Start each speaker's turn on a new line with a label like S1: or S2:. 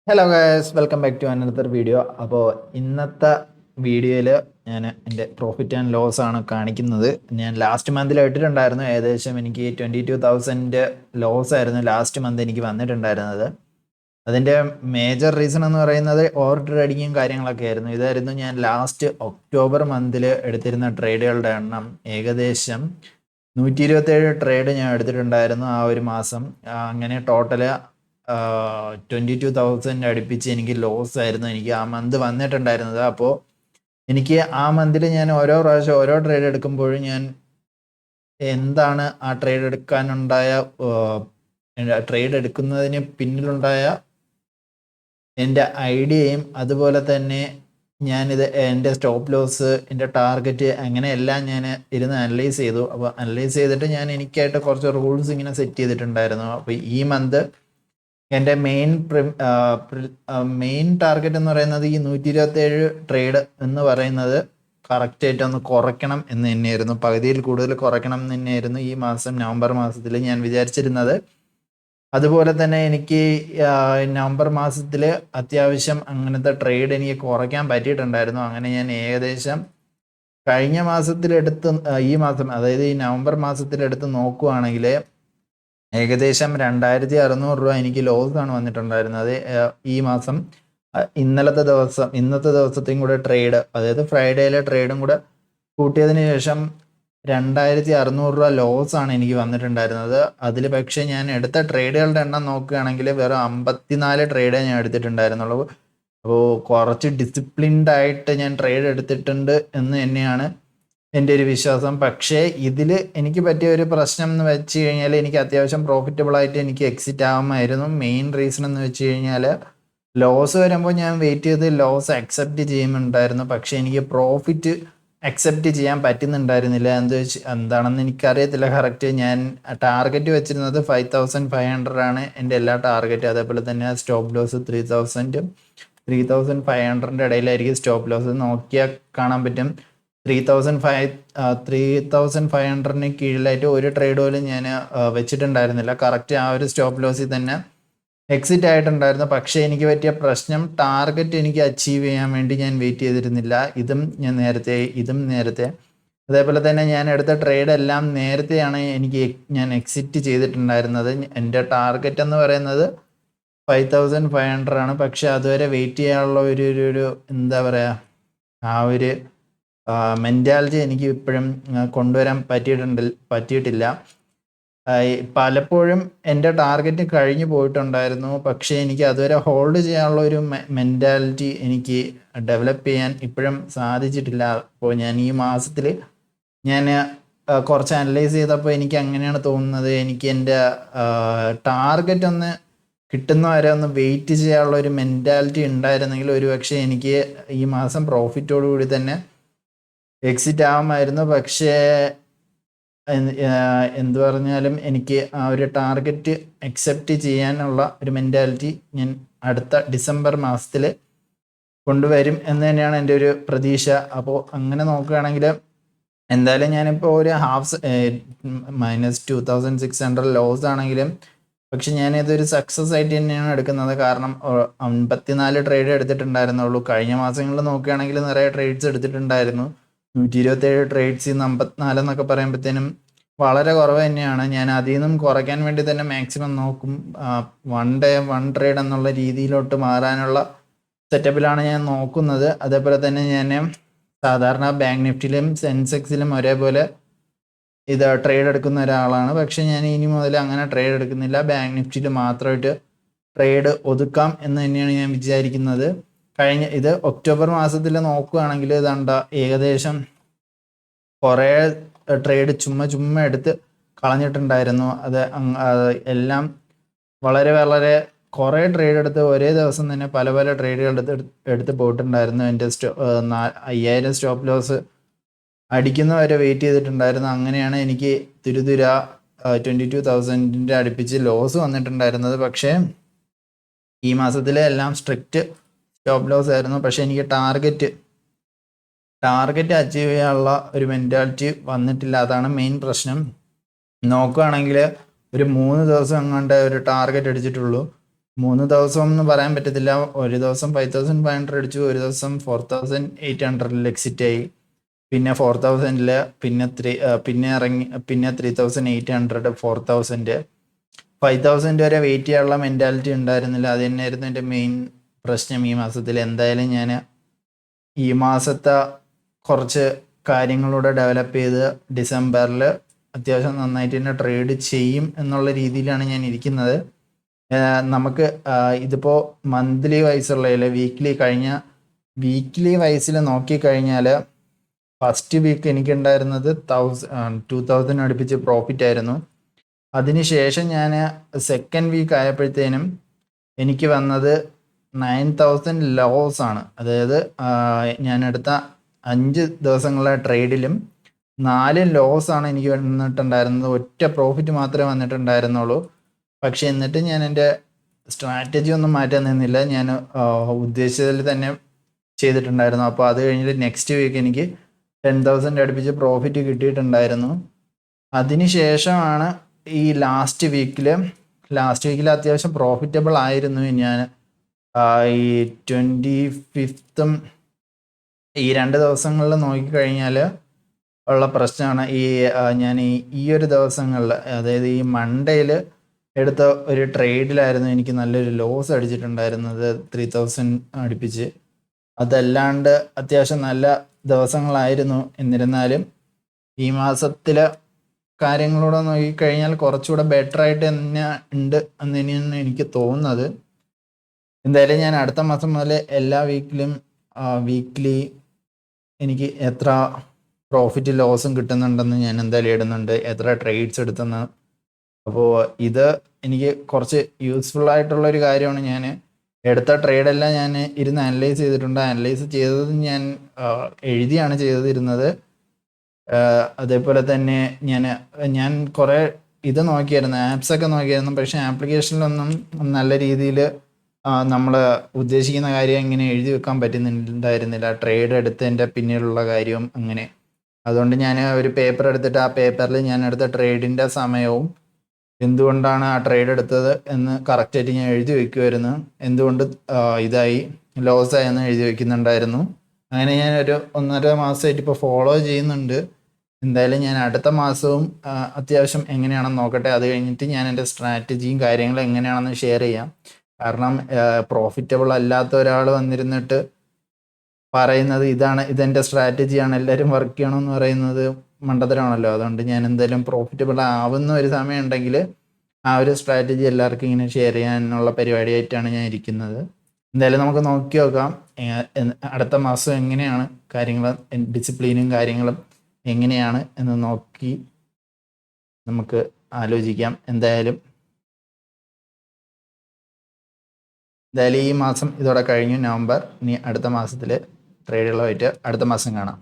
S1: Hello guys, welcome back to another video. അപ്പോൾ ഇന്നത്തെ വീഡിയോയിൽ ഞാൻ എൻ്റെ പ്രോഫിറ്റ് ആൻഡ് ലോസ് ആണ് കാണിക്കുന്നത്. ഞാൻ ലാസ്റ്റ് മന്തിൽ ഇട്ടിട്ടുണ്ടായിരുന്നു. ഏകദേശം എനിക്ക് 22,000 ലോസ് ആയിരുന്നു ലാസ്റ്റ് മന്ത് എനിക്ക് വന്നിട്ടുണ്ടായിരുന്നത്. അതിൻ്റെ മേജർ റീസൺ എന്ന് പറയുന്നത് ഓവർ ട്രേഡിങ്ങും കാര്യങ്ങളൊക്കെ ആയിരുന്നു. ഇതായിരുന്നു ഞാൻ ലാസ്റ്റ് ഒക്ടോബർ മന്തിൽ എടുത്തിരുന്ന ട്രേഡുകളുടെ എണ്ണം. ഏകദേശം 127 ട്രേഡ് ഞാൻ എടുത്തിട്ടുണ്ടായിരുന്നു ആ ഒരു മാസം. അങ്ങനെ ടോട്ടല് 22,000 അടുപ്പിച്ച് എനിക്ക് ലോസ് ആയിരുന്നു എനിക്ക് ആ മന്ത് വന്നിട്ടുണ്ടായിരുന്നത്. അപ്പോൾ എനിക്ക് ആ മന്തിൽ ഞാൻ ഓരോ പ്രാവശ്യം ഓരോ ട്രേഡ് എടുക്കുമ്പോഴും ഞാൻ എന്താണ് ആ ട്രേഡ് എടുക്കാനുണ്ടായ ട്രേഡ് എടുക്കുന്നതിന് പിന്നിലുണ്ടായ എൻ്റെ ഐഡിയയും അതുപോലെ തന്നെ ഞാനിത് എൻ്റെ സ്റ്റോപ്പ് ലോസ്, എൻ്റെ ടാർഗറ്റ്, അങ്ങനെയെല്ലാം ഞാൻ ഇരുന്ന് അനലൈസ് ചെയ്തു. അപ്പോൾ അനലൈസ് ചെയ്തിട്ട് ഞാൻ എനിക്കായിട്ട് കുറച്ച് റൂൾസ് ഇങ്ങനെ സെറ്റ് ചെയ്തിട്ടുണ്ടായിരുന്നു. അപ്പോൾ ഈ മന്ത് എൻ്റെ മെയിൻ ടാർഗറ്റ് എന്ന് പറയുന്നത് ഈ 127 ട്രേഡ് എന്ന് പറയുന്നത് കറക്റ്റായിട്ട് ഒന്ന് കുറയ്ക്കണം എന്ന് തന്നെയായിരുന്നു. പകുതിയിൽ കൂടുതൽ കുറയ്ക്കണം എന്ന് തന്നെയായിരുന്നു ഈ മാസം നവംബർ മാസത്തിൽ ഞാൻ വിചാരിച്ചിരുന്നത്. അതുപോലെ തന്നെ എനിക്ക് നവംബർ മാസത്തിൽ അത്യാവശ്യം അങ്ങനത്തെ ട്രേഡ് എനിക്ക് കുറയ്ക്കാൻ പറ്റിയിട്ടുണ്ടായിരുന്നു. അങ്ങനെ ഞാൻ ഏകദേശം കഴിഞ്ഞ മാസത്തിലെടുത്ത് ഈ മാസം, അതായത് ഈ നവംബർ മാസത്തിലെടുത്ത് നോക്കുകയാണെങ്കിൽ ഏകദേശം 2,600 രൂപ എനിക്ക് ലോസ് ആണ് വന്നിട്ടുണ്ടായിരുന്നത്. ഈ മാസം ഇന്നത്തെ ദിവസത്തെയും കൂടെ ട്രേഡ്, അതായത് ഫ്രൈഡേയിലെ ട്രേഡും കൂടെ കൂട്ടിയതിന് ശേഷം 2,600 രൂപ ലോസ് ആണ് എനിക്ക് വന്നിട്ടുണ്ടായിരുന്നത്. അതിൽ പക്ഷേ ഞാൻ എടുത്ത ട്രേഡുകളുടെ എണ്ണം നോക്കുകയാണെങ്കിൽ വെറും 54 ട്രേഡേ ഞാൻ എടുത്തിട്ടുണ്ടായിരുന്നുള്ളൂ. അപ്പോൾ കുറച്ച് ഡിസിപ്ലിൻഡ് ആയിട്ട് ഞാൻ ട്രേഡ് എടുത്തിട്ടുണ്ട് എന്ന് തന്നെയാണ് എൻ്റെ ഒരു വിശ്വാസം. പക്ഷേ ഇതിൽ എനിക്ക് പറ്റിയ ഒരു പ്രശ്നം എന്ന് വെച്ച് കഴിഞ്ഞാൽ എനിക്ക് അത്യാവശ്യം പ്രോഫിറ്റബിളായിട്ട് എനിക്ക് എക്സിറ്റ് ആവുമായിരുന്നു. മെയിൻ റീസൺ എന്ന് വെച്ച് കഴിഞ്ഞാൽ ലോസ് വരുമ്പോൾ ഞാൻ വെയിറ്റ് ചെയ്ത് ലോസ് അക്സെപ്റ്റ് ചെയ്യുന്നുണ്ടായിരുന്നു. പക്ഷേ എനിക്ക് പ്രോഫിറ്റ് അക്സെപ്റ്റ് ചെയ്യാൻ പറ്റുന്നുണ്ടായിരുന്നില്ല. എന്താണെന്ന് എനിക്കറിയത്തില്ല കറക്റ്റ്. ഞാൻ ടാർഗറ്റ് വെച്ചിരുന്നത് 5,500 ആണ് എൻ്റെ എല്ലാ ടാർഗറ്റ്. അതേപോലെ തന്നെ സ്റ്റോപ്പ് ലോസ് 3,500 ഇടയിലായിരിക്കും സ്റ്റോപ്പ് ലോസ്. നോക്കിയാൽ കാണാൻ പറ്റും 3,500 കീഴിലായിട്ട് ഒരു ട്രേഡ് പോലും ഞാൻ വെച്ചിട്ടുണ്ടായിരുന്നില്ല. കറക്റ്റ് ആ ഒരു സ്റ്റോപ്പ് ലോസിൽ തന്നെ എക്സിറ്റ് ആയിട്ടുണ്ടായിരുന്നു. പക്ഷേ എനിക്ക് പറ്റിയ പ്രശ്നം, ടാർഗറ്റ് എനിക്ക് അച്ചീവ് ചെയ്യാൻ വേണ്ടി ഞാൻ വെയിറ്റ് ചെയ്തിരുന്നില്ല. ഇതും നേരത്തെ അതേപോലെ തന്നെ ഞാൻ എടുത്ത ട്രേഡ് എല്ലാം നേരത്തെയാണ് ഞാൻ എക്സിറ്റ് ചെയ്തിട്ടുണ്ടായിരുന്നത്. എൻ്റെ ടാർഗറ്റ് എന്ന് പറയുന്നത് 5,500 ആണ്. പക്ഷെ അതുവരെ വെയിറ്റ് ചെയ്യാനുള്ള ഒരു എന്താ പറയുക, ആ ഒരു മെൻറ്റാലിറ്റി എനിക്ക് ഇപ്പോഴും കൊണ്ടുവരാൻ പറ്റിയിട്ടില്ല. പലപ്പോഴും എൻ്റെ ടാർഗറ്റ് കഴിഞ്ഞു പോയിട്ടുണ്ടായിരുന്നു. പക്ഷേ എനിക്ക് അതുവരെ ഹോൾഡ് ചെയ്യാനുള്ള ഒരു മെൻറ്റാലിറ്റി എനിക്ക് ഡെവലപ്പ് ചെയ്യാൻ ഇപ്പോഴും സാധിച്ചിട്ടില്ല. അപ്പോൾ ഞാൻ ഈ മാസത്തിൽ ഞാൻ കുറച്ച് അനലൈസ് ചെയ്തപ്പോൾ എനിക്ക് അങ്ങനെയാണ് തോന്നുന്നത്. എനിക്ക് എൻ്റെ ടാർഗറ്റ് ഒന്ന് കിട്ടുന്ന വരെ ഒന്ന് വെയിറ്റ് ചെയ്യാനുള്ള ഒരു മെൻറ്റാലിറ്റി ഉണ്ടായിരുന്നെങ്കിൽ ഒരുപക്ഷെ എനിക്ക് ഈ മാസം പ്രോഫിറ്റോടു കൂടി തന്നെ എക്സിറ്റ് ആവുമായിരുന്നു. പക്ഷേ എന്തു പറഞ്ഞാലും എനിക്ക് ആ ഒരു ടാർഗറ്റ് അക്സെപ്റ്റ് ചെയ്യാനുള്ള ഒരു മെൻറ്റാലിറ്റി ഞാൻ അടുത്ത ഡിസംബർ മാസത്തിൽ കൊണ്ടുവരും എന്ന് തന്നെയാണ് എൻ്റെ ഒരു പ്രതീക്ഷ. അപ്പോൾ അങ്ങനെ നോക്കുകയാണെങ്കിൽ എന്തായാലും ഞാനിപ്പോൾ ഒരു -2,600 ലോസ് ആണെങ്കിലും പക്ഷെ ഞാനിതൊരു സക്സസ് ആയിട്ട് തന്നെയാണ് എടുക്കുന്നത്. കാരണം 54 ട്രേഡ് എടുത്തിട്ടുണ്ടായിരുന്നുള്ളൂ. കഴിഞ്ഞ മാസങ്ങളിൽ നോക്കുകയാണെങ്കിൽ നിറയെ ട്രേഡ്സ് എടുത്തിട്ടുണ്ടായിരുന്നു. 127 ട്രേഡ്സിൽ നിന്ന് 54 എന്നൊക്കെ പറയുമ്പോഴത്തേനും വളരെ കുറവ് തന്നെയാണ്. ഞാൻ അതിൽ നിന്നും കുറയ്ക്കാൻ വേണ്ടി തന്നെ മാക്സിമം നോക്കും. 1 ഡേ 1 ട്രേഡ് എന്നുള്ള രീതിയിലോട്ട് മാറാനുള്ള സെറ്റപ്പിലാണ് ഞാൻ നോക്കുന്നത്. അതേപോലെ തന്നെ ഞാൻ സാധാരണ ബാങ്ക് നിഫ്റ്റിയിലും സെൻസെക്സിലും ഒരേപോലെ ഇത് ട്രേഡ് എടുക്കുന്ന ഒരാളാണ്. പക്ഷെ ഞാൻ ഇനി മുതൽ അങ്ങനെ ട്രേഡ് എടുക്കുന്നില്ല. ബാങ്ക് നിഫ്റ്റിയിൽ മാത്രമായിട്ട് ട്രേഡ് ഒതുക്കാം എന്ന് തന്നെയാണ് ഞാൻ വിചാരിക്കുന്നത്. ഇത് ഒക്ടോബർ മാസത്തിൽ നോക്കുകയാണെങ്കിൽ ഇതാണ്ട ഏകദേശം കുറേ ട്രേഡ് ചുമ്മാ എടുത്ത് കളഞ്ഞിട്ടുണ്ടായിരുന്നു. അത് എല്ലാം വളരെ കുറേ ട്രേഡ് എടുത്ത് ഒരേ ദിവസം തന്നെ പല ട്രേഡുകൾ എടുത്ത് പോയിട്ടുണ്ടായിരുന്നു. എൻ്റെ 5,000 സ്റ്റോപ്പ് ലോസ് അടിക്കുന്നവരെ വെയിറ്റ് ചെയ്തിട്ടുണ്ടായിരുന്നു. അങ്ങനെയാണ് എനിക്ക് 22,000 അടുപ്പിച്ച് ലോസ് വന്നിട്ടുണ്ടായിരുന്നത്. പക്ഷേ ഈ മാസത്തിലെ എല്ലാം സ്ട്രിക്റ്റ് സ്റ്റോപ്പ് ലോസ് ആയിരുന്നു. പക്ഷേ എനിക്ക് ടാർഗറ്റ് അച്ചീവ് ചെയ്യാനുള്ള ഒരു മെൻറ്റാലിറ്റി വന്നിട്ടില്ല. അതാണ് മെയിൻ പ്രശ്നം. നോക്കുകയാണെങ്കിൽ ഒരു 3 ദിവസം അങ്ങാണ്ട് ഒരു ടാർഗറ്റ് അടിച്ചിട്ടുള്ളൂ. 3 ദിവസം എന്ന് പറയാൻ പറ്റത്തില്ല. ഒരു ദിവസം 5500 അടിച്ചു, ഒരു ദിവസം 4800 എക്സിറ്റ് ആയി, പിന്നെ 4000 പിന്നെ ഇറങ്ങി, പിന്നെ 3800, 4000, 5000 വരെ വെയിറ്റ് ചെയ്യാനുള്ള മെൻറ്റാലിറ്റി ഉണ്ടായിരുന്നില്ല. അത് തന്നെയായിരുന്നു എൻ്റെ മെയിൻ പ്രശ്നം ഈ മാസത്തിൽ. എന്തായാലും ഞാൻ ഈ മാസത്തെ കുറച്ച് കാര്യങ്ങളൂടെ ഡെവലപ്പ് ചെയ്ത് ഡിസംബറിൽ അത്യാവശ്യം നന്നായിട്ട് തന്നെ ട്രേഡ് ചെയ്യും എന്നുള്ള രീതിയിലാണ് ഞാൻ ഇരിക്കുന്നത്. നമുക്ക് ഇതിപ്പോൾ മന്ത്ലി വൈസുള്ളതിൽ വീക്ക്ലി വൈസിൽ നോക്കിക്കഴിഞ്ഞാൽ ഫസ്റ്റ് വീക്ക് എനിക്കുണ്ടായിരുന്നത് 2000 അടുപ്പിച്ച് പ്രോഫിറ്റ് ആയിരുന്നു. അതിനുശേഷം ഞാൻ സെക്കൻഡ് വീക്ക് ആയപ്പോഴത്തേനും എനിക്ക് വന്നത് 9000 ലോസ് ആണ്. അതായത് ഞാൻ എടുത്ത 5 ദിവസങ്ങളിലെ ട്രേഡിലും 4 ലോസ് ആണ് എനിക്ക് വന്നിട്ടുണ്ടായിരുന്നത്. ഒറ്റ പ്രോഫിറ്റ് മാത്രമേ വന്നിട്ടുണ്ടായിരുന്നുള്ളൂ. പക്ഷെ എന്നിട്ട് ഞാൻ എൻ്റെ സ്ട്രാറ്റജി ഒന്നും മാറ്റാൻ നിന്നില്ല. ഞാൻ ഉദ്ദേശിച്ചതിൽ തന്നെ ചെയ്തിട്ടുണ്ടായിരുന്നു. അപ്പോൾ അത് കഴിഞ്ഞിട്ട് നെക്സ്റ്റ് വീക്ക് എനിക്ക് 10,000 അടുപ്പിച്ച് പ്രോഫിറ്റ് കിട്ടിയിട്ടുണ്ടായിരുന്നു. അതിനുശേഷമാണ് ഈ ലാസ്റ്റ് വീക്കിൽ അത്യാവശ്യം പ്രോഫിറ്റബിൾ ആയിരുന്നു ഞാൻ. ഈ 25th ഈ 2 ദിവസങ്ങളിൽ നോക്കിക്കഴിഞ്ഞാൽ ഉള്ള പ്രശ്നമാണ് ഞാൻ ഈ ഒരു ദിവസങ്ങളിൽ, അതായത് ഈ മൺഡേയിൽ എടുത്ത ഒരു ട്രേഡിലായിരുന്നു എനിക്ക് നല്ലൊരു ലോസ് അടിച്ചിട്ടുണ്ടായിരുന്നത്, 3000 അടുപ്പിച്ച്. അതല്ലാണ്ട് അത്യാവശ്യം നല്ല ദിവസങ്ങളായിരുന്നു. എന്നിരുന്നാലും ഈ മാസത്തിലെ കാര്യങ്ങളൂടെ നോക്കിക്കഴിഞ്ഞാൽ കുറച്ചുകൂടെ ബെറ്റർ ആയിട്ട് തന്നെ ഉണ്ട് എന്ന് തന്നെയാണ് എനിക്ക് തോന്നുന്നത്. എന്തായാലും ഞാൻ അടുത്ത മാസം മുതൽ എല്ലാ വീക്ക്ലി എനിക്ക് എത്ര പ്രോഫിറ്റ് ലോസും കിട്ടുന്നുണ്ടെന്ന് ഞാൻ എന്തായാലും ഇടുന്നുണ്ട്, എത്ര ട്രേഡ്സ് എടുത്തെന്ന്. അപ്പോൾ ഇത് എനിക്ക് കുറച്ച് യൂസ്ഫുൾ ആയിട്ടുള്ള ഒരു കാര്യമാണ്. ഞാൻ എടുത്ത ട്രേഡെല്ലാം ഞാൻ ഇരുന്ന് അനലൈസ് ചെയ്തിട്ടുണ്ട്. അനലൈസ് ചെയ്തത് എഴുതിയാണ് ചെയ്തിരുന്നത്. അതേപോലെ തന്നെ ഞാൻ കുറേ ഇത് നോക്കിയായിരുന്നു, ആപ്സൊക്കെ നോക്കിയായിരുന്നു. പക്ഷേ ആപ്ലിക്കേഷനിലൊന്നും നല്ല രീതിയിൽ നമ്മൾ ഉദ്ദേശിക്കുന്ന കാര്യം ഇങ്ങനെ എഴുതി വെക്കാൻ പറ്റുന്നുണ്ടായിരുന്നില്ല, ട്രേഡ് എടുത്തതിൻ്റെ പിന്നിലുള്ള കാര്യവും അങ്ങനെ. അതുകൊണ്ട് ഞാൻ ഒരു പേപ്പർ എടുത്തിട്ട് ആ പേപ്പറിൽ ഞാൻ എടുത്ത ട്രേഡിൻ്റെ സമയവും എന്തുകൊണ്ടാണ് ആ ട്രേഡ് എടുത്തത് എന്ന് കറക്റ്റായിട്ട് ഞാൻ എഴുതി വയ്ക്കുമായിരുന്നു. എന്തുകൊണ്ട് ഇതായി ലോസ് ആയെന്ന് എഴുതി വയ്ക്കുന്നുണ്ടായിരുന്നു. അങ്ങനെ ഞാൻ ഒരു 1.5 മാസമായിട്ട് ഇപ്പോൾ ഫോളോ ചെയ്യുന്നുണ്ട്. എന്തായാലും ഞാൻ അടുത്ത മാസവും അത്യാവശ്യം എങ്ങനെയാണെന്ന് നോക്കട്ടെ. അത് കഴിഞ്ഞിട്ട് ഞാൻ എൻ്റെ സ്ട്രാറ്റജിയും കാര്യങ്ങളും എങ്ങനെയാണെന്ന് ഷെയർ ചെയ്യാം. കാരണം പ്രോഫിറ്റബിൾ അല്ലാത്ത ഒരാൾ വന്നിരുന്നിട്ട് പറയുന്നത് ഇതെൻ്റെ സ്ട്രാറ്റജിയാണ്, എല്ലാവരും വർക്ക് ചെയ്യണമെന്ന് പറയുന്നത് മണ്ടത്തരമാണല്ലോ. അതുകൊണ്ട് ഞാൻ എന്തായാലും പ്രോഫിറ്റബിൾ ആവുന്ന ഒരു സമയം ഉണ്ടെങ്കിൽ ആ ഒരു സ്ട്രാറ്റജി എല്ലാവർക്കും ഇങ്ങനെ ഷെയർ ചെയ്യാനുള്ള പരിപാടിയായിട്ടാണ് ഞാൻ ഇരിക്കുന്നത്. എന്തായാലും നമുക്ക് നോക്കി നോക്കാം അടുത്ത മാസം എങ്ങനെയാണ് കാര്യങ്ങൾ, ഡിസിപ്ലിനും കാര്യങ്ങളും എങ്ങനെയാണ് എന്ന് നോക്കി നമുക്ക് ആലോചിക്കാം. എന്തായാലും ഈ മാസം ഇതോടെ കഴിഞ്ഞു, നവംബർ. ഇനി അടുത്ത മാസത്തിൽ ട്രേഡുകളുമായിട്ട് അടുത്ത മാസം കാണാം.